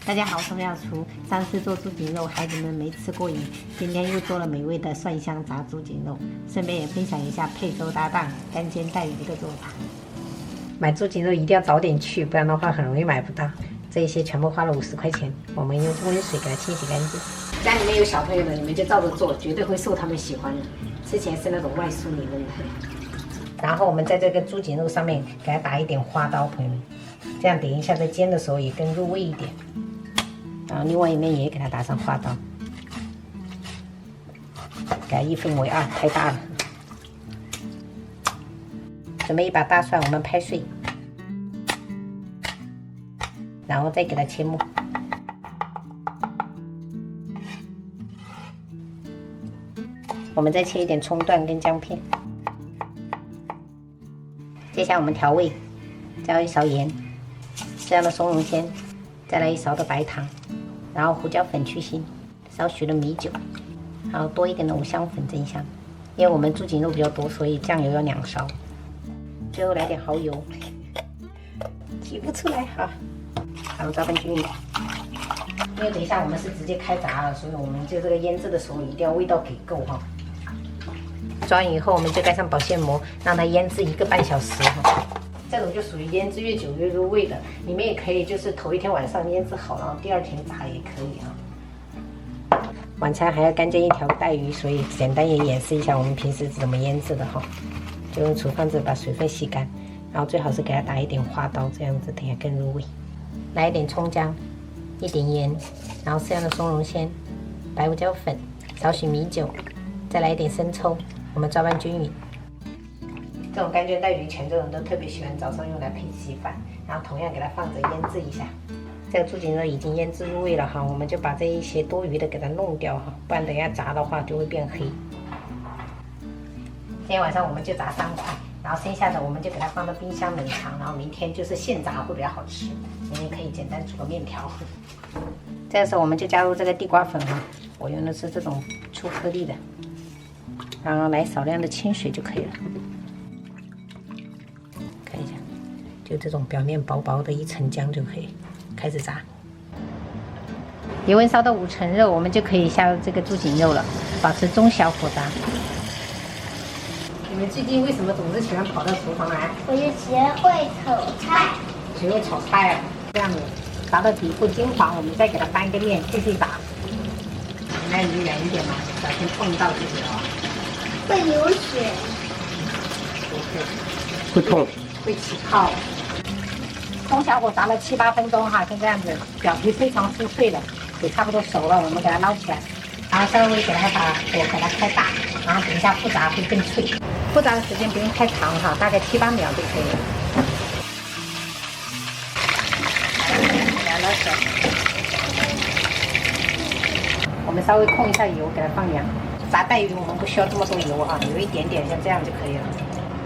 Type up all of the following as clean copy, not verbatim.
大家好，我是妙厨。上次做猪颈肉，孩子们没吃过瘾，今天又做了美味的蒜香炸猪颈肉，顺便也分享一下配粥搭档干煎带鱼的做法。买猪颈肉一定要早点去，不然的话很容易买不到。这一些全部花了50块钱，我们用温水给它清洗干净。家里面有小朋友的，你们就照着做，绝对会受他们喜欢的。之前是那种外酥里嫩的。然后我们在这个猪颈肉上面给它打一点花刀，朋友们，这样等一下在煎的时候也更入味一点。然后另外一面也给它打上花刀，给它1分为2，太大了。准备一把大蒜，我们拍碎，然后再给它切末。我们再切一点葱段跟姜片。接下来我们调味，加1勺盐，这样的松茸鲜，再来1勺的白糖，然后胡椒粉去腥，少许的米酒，然后多一点的五香粉增香。因为我们猪颈肉比较多，所以酱油要2勺。最后来点蚝油，挤不出来哈，然后炸拌均匀。因为等一下我们是直接开炸了，所以我们就这个腌制的时候一定要味道给够哈。抓完以后，我们就盖上保鲜膜，让它腌制1个半小时哈。这种就属于腌制越久越入味的。你们也可以就是头一天晚上腌制好，然后第2天炸也可以啊。晚餐还要干煎1条带鱼，所以简单也演示一下我们平时怎么腌制的哈。就用厨房纸把水分吸干，然后最好是给它打一点花刀，这样子等下更入味。来一点葱姜，一点盐，然后适量的松茸鲜，白胡椒粉，少许米酒，再来一点生抽，我们抓拌均匀。这种干煎带鱼，泉州人都特别喜欢早上用来配稀饭，然后同样给它放着腌制一下。这个猪颈肉已经腌制入味了哈，我们就把这一些多余的给它弄掉哈，不然等一下炸的话就会变黑。今天晚上我们就炸3块，然后剩下的我们就给它放到冰箱冷藏，然后明天就是现炸会比较好吃。明天可以简单煮个面条。这个时候我们就加入这个地瓜粉哈，我用的是这种粗颗粒的，然后来少量的清水就可以了。看一下，就这种表面薄薄的一层浆就可以开始炸。油温烧到5成热，我们就可以下入这个猪颈肉了，保持中小火炸。你们最近为什么总是喜欢跑到厨房来？我就学会炒菜。学会炒菜啊，这样子炸到底部金黄，我们再给它翻个面继续炸。你那离远一点嘛，小心碰到就行了。会流血。会透。会起泡。中小火炸了7、8分钟哈，就这样子，表皮非常酥脆了，也差不多熟了，我们给它捞起来，然后稍微给它把火给它开大，然后等一下复炸会更脆。复炸的时间不用太长哈，大概7、8秒就可以了。给它捞起来。我们稍微控一下油，给它放凉。炸带鱼我们不需要这么多油哈，有一点点像这样就可以了。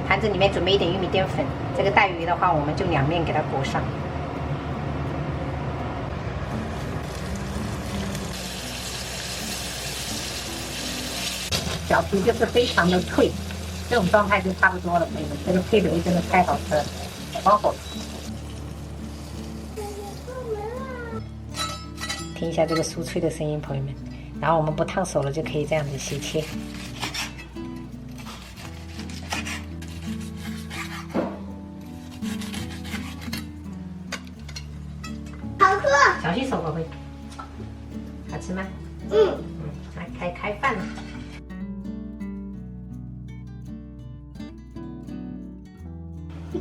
盘子里面准备一点玉米淀粉，这个带鱼的话，我们就2面给它裹上。表皮就是非常的脆，这种状态就差不多了，朋友们。这个配鱼真的太好吃了，好好吃。听一下这个酥脆的声音，朋友们。然后我们不烫手了，就可以这样子斜切。好喝。小心手，宝贝。好吃吗？来开饭了。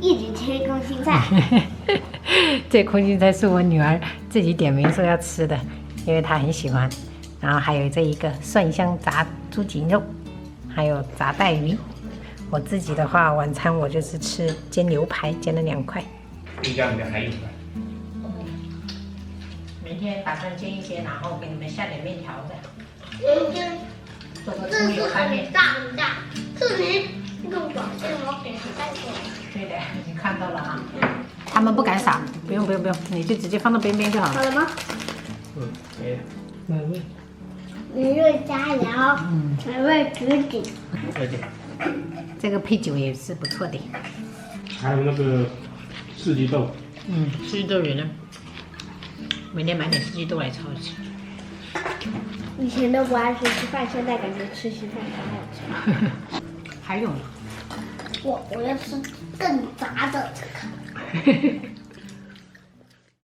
一直吃空心菜。这空心菜是我女儿自己点名说要吃的，因为她很喜欢。然后还有这一个蒜香炸猪颈肉，还有炸带鱼。我自己的话，晚餐我就是吃煎牛排，煎了2块。冰箱里面还有呢。明天打算煎一些，然后给你们下点面条的。做个这是葱油拌面。很大很大，这里那个网线我给它带过来。对的，你看到了啊。他们不敢撒，不用，你就直接放到边边就好了。好了吗？可以。美味。美味佳肴，美味绝顶。对对。这个配酒也是不错的。还有那个四季豆。四季豆仁呢？每天买点四季豆来炒着吃。以前都不爱吃稀饭，现在感觉吃稀饭好好吃。还有呢？我要吃更杂的这个。